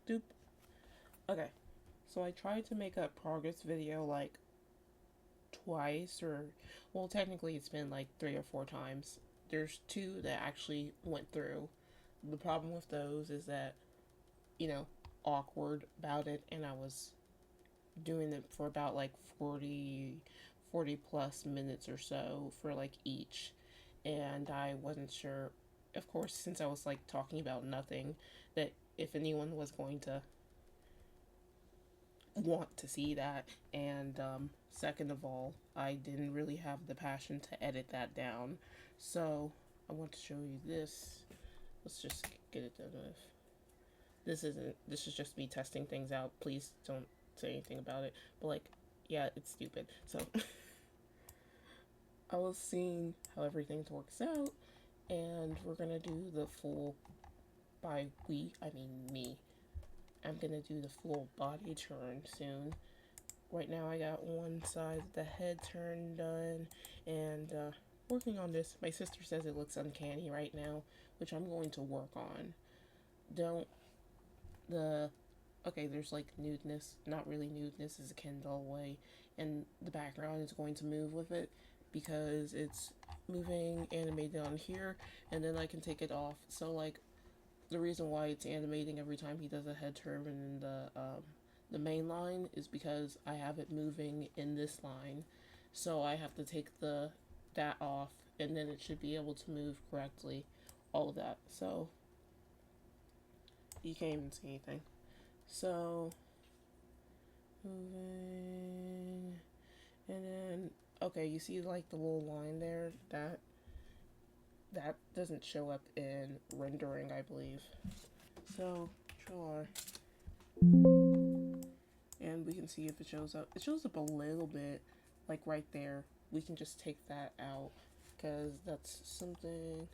Doop. Okay, so I tried to make a progress video like twice, or well, technically it's been like 3 or 4 times. There's two that actually went through. The problem with those is that, you know, awkward about it, and I was doing it for about like 40 plus minutes or so for like each, and I wasn't sure, of course, since I was like talking about nothing, that if anyone was going to want to see that. And second of all, I didn't really have the passion to edit that down. So I want to show you this. Let's just get it done with. This is just me testing things out. Please don't say anything about it. But like, yeah, it's stupid. So I was seeing how everything works out, and we're gonna do the full, by we, I mean me. I'm gonna do the full body turn soon. Right now I got one side of the head turn done, and working on this. My sister says it looks uncanny right now, which I'm going to work on. Don't the Okay, there's like nudeness, not really nudeness, is a Kendall way, and the background is going to move with it because it's moving animated on here, and then I can take it off. So like the reason why it's animating every time he does a head turn in the main line is because I have it moving in this line, so I have to take the that off, and then it should be able to move correctly, all of that. So you can't even see anything. So moving, and then okay, you see like the little line there, that doesn't show up in rendering, I believe. So sure, and we can see if it shows up. It shows up a little bit, like right there. We can just take that out because that's something.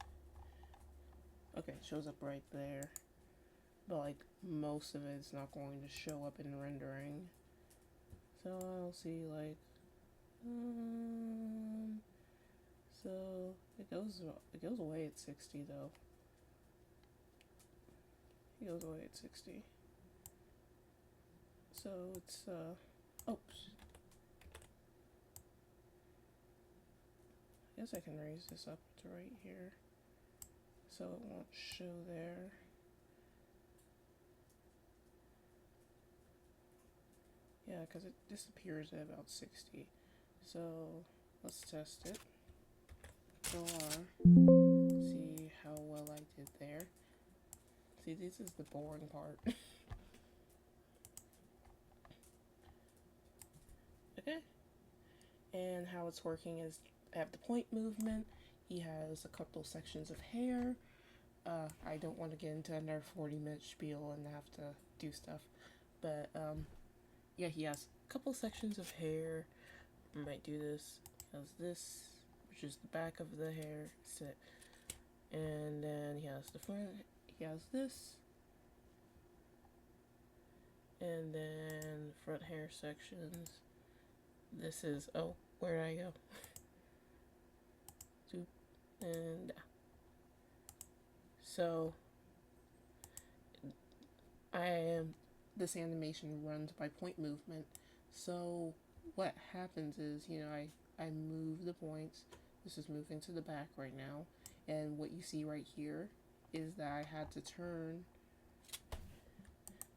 Okay, it shows up right there, but like most of it's not going to show up in rendering. So I'll see like, um, so it goes away at 60 though. It goes away at 60. So it's oops. I guess I can raise this up to right here so it won't show there. Yeah, because it disappears at about 60. So let's test it. See how well I did there. See, this is the boring part. Okay. And how it's working is I have the point movement. He has a couple sections of hair. I don't want to get into another 40-minute spiel and have to do stuff. But yeah, he has a couple sections of hair. I might do this. He has this, which is the back of the hair set. And then he has the front. He has this. And then front hair sections. This is, oh, where did I go? And so I am this animation runs by point movement. So what happens is, I move the points. This is moving to the back right now. And what you see right here is that I had to turn.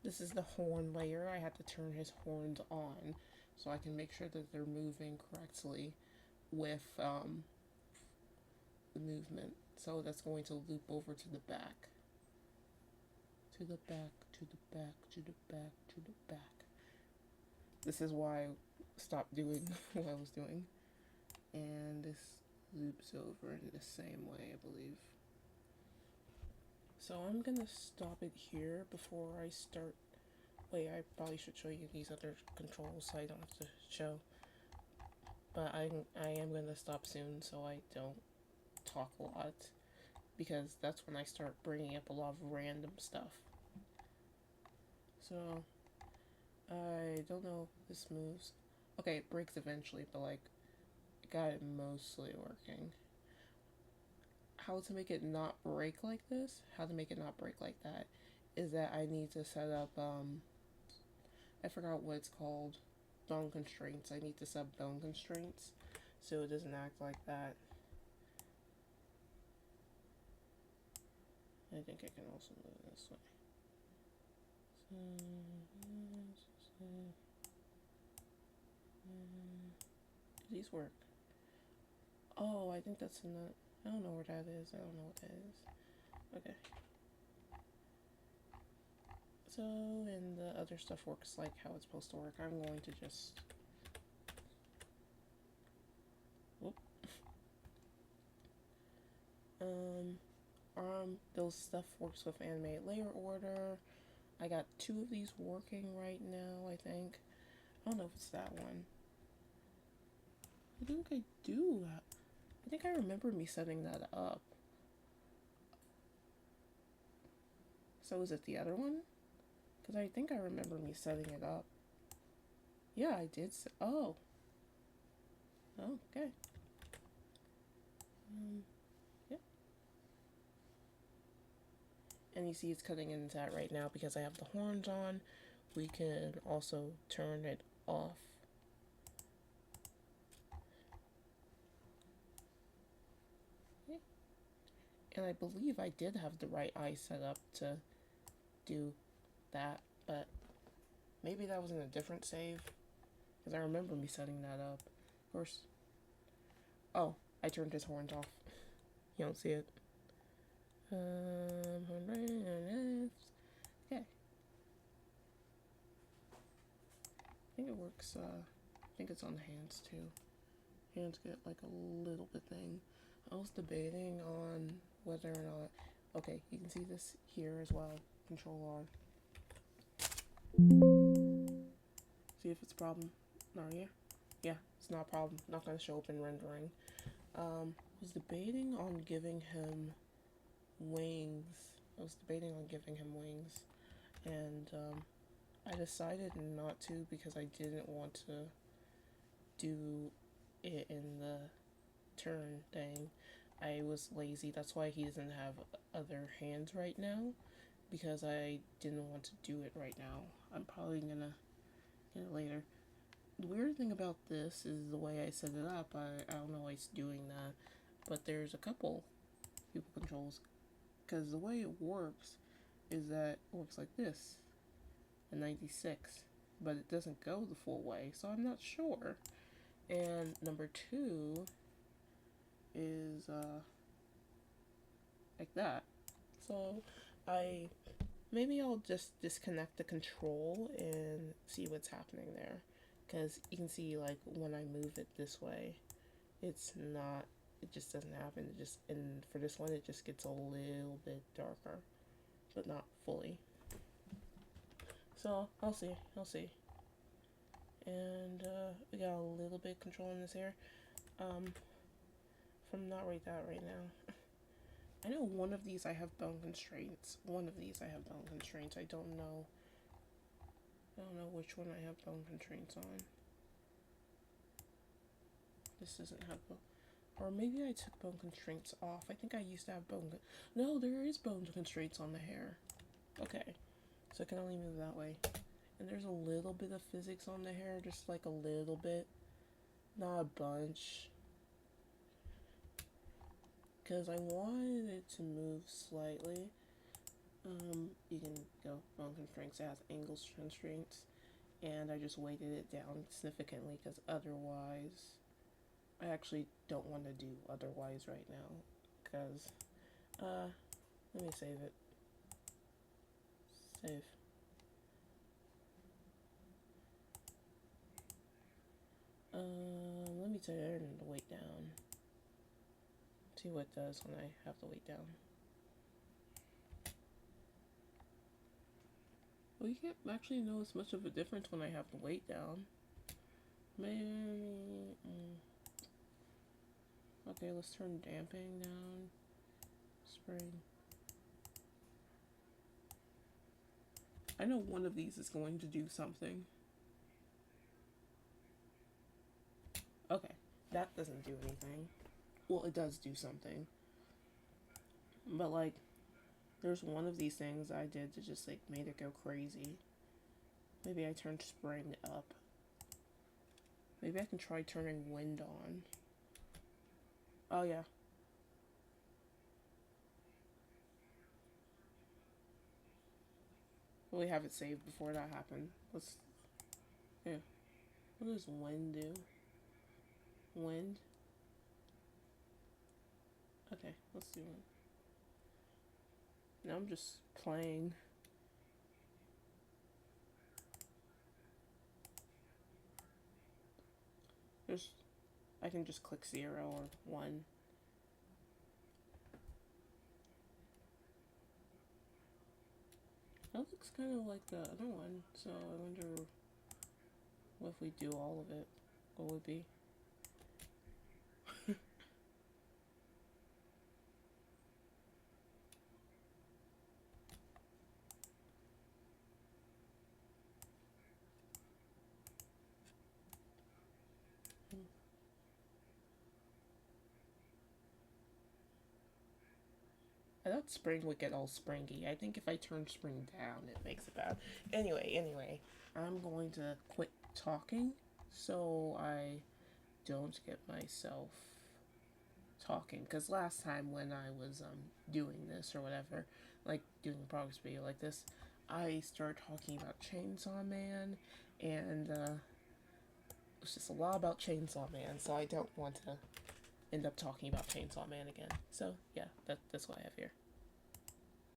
This is the horn layer. I had to turn his horns on so I can make sure that they're moving correctly with the movement. So that's going to loop over to the back. To the back, to the back, to the back, to the back. This is why I stopped doing what I was doing. And this loops over in the same way, I believe. So I'm gonna stop it here before I start. Wait, I probably should show you these other controls so I don't have to show. But I am gonna stop soon so I don't talk a lot, because that's when I start bringing up a lot of random stuff. So I don't know if this moves. Okay, it breaks eventually, but like I got it mostly working. How to make it not break like this? How to make it not break like that is that I need to set up, I forgot what it's called, bone constraints. I need to set bone constraints so it doesn't act like that. I think I can also move this way. Do these work? Oh, I think that's in the, I don't know where that is. I don't know what that is. Okay. So, and the other stuff works like how it's supposed to work. I'm going to just, whoop. Those stuff works with animate layer order. I got 2 of these working right now, I think. I don't know if it's that one. I think I do. I think I remember me setting that up. So is it the other one? Because I think I remember me setting it up. Yeah, I did. Oh. Oh, okay. Yeah. And you see it's cutting into that right now because I have the horns on. We can also turn it off. Okay. And I believe I did have the right eye set up to do that, but maybe that was in a different save because I remember me setting that up. Of course. Oh, I turned his horns off. You don't see it. Okay. I think it works. I think it's on the hands too. Hands get like a little bit thing. I was debating on whether or not. Okay, you can see this here as well. Control R. See if it's a problem. No, yeah, it's not a problem. Not gonna show up in rendering. Was debating on giving him wings. And I decided not to because I didn't want to do it in the turn thing. I was lazy. That's why he doesn't have other hands right now, because I didn't want to do it right now. I'm probably gonna get it later. The weird thing about this is the way I set it up. I don't know why it's doing that, but there's a couple people controls, because the way it works is that it works like this, a 96, but it doesn't go the full way, so I'm not sure. And number 2 is like that. So maybe I'll just disconnect the control and see what's happening there, because you can see like when I move it this way, it just doesn't happen. And for this one it just gets a little bit darker, but not fully. So I'll see. And we got a little bit control in this here. From not right that right now. I know one of these I have bone constraints. I don't know which one I have bone constraints on. This doesn't have bone. Or maybe I took bone constraints off. I think I used to have bone. No, there is bone constraints on the hair. Okay, so I can only move that way. And there's a little bit of physics on the hair, just like a little bit. Not a bunch. Because I wanted it to move slightly. You can go bone constraints, it has angle constraints. And I just weighted it down significantly because otherwise, I actually don't want to do otherwise right now. Because, let me save it. Save. Let me turn the weight down. See what it does when I have the weight down. Well, you can't actually notice much of a difference when I have the weight down. Maybe. Okay, let's turn damping down. Spring. I know one of these is going to do something. Okay, that doesn't do anything. Well, it does do something. But, like, There's one of these things I did that just like made it go crazy. Maybe I turned spring up. Maybe I can try turning wind on. Oh yeah. Well, we have it saved before that happened. Let's, yeah. What does wind do? Wind? Okay, let's do it. Now I'm just playing. There's, I can just click 0 or 1. That looks kind of like the other one, so I wonder what if we do all of it, what would be? I thought spring would get all springy. I think if I turn spring down, it makes it bad. Anyway, I'm going to quit talking so I don't get myself talking. Because last time when I was doing this or whatever, like doing a progress video like this, I started talking about Chainsaw Man, and it was just a lot about Chainsaw Man, so I don't want to end up talking about Chainsaw Man again. So yeah, that's what I have here.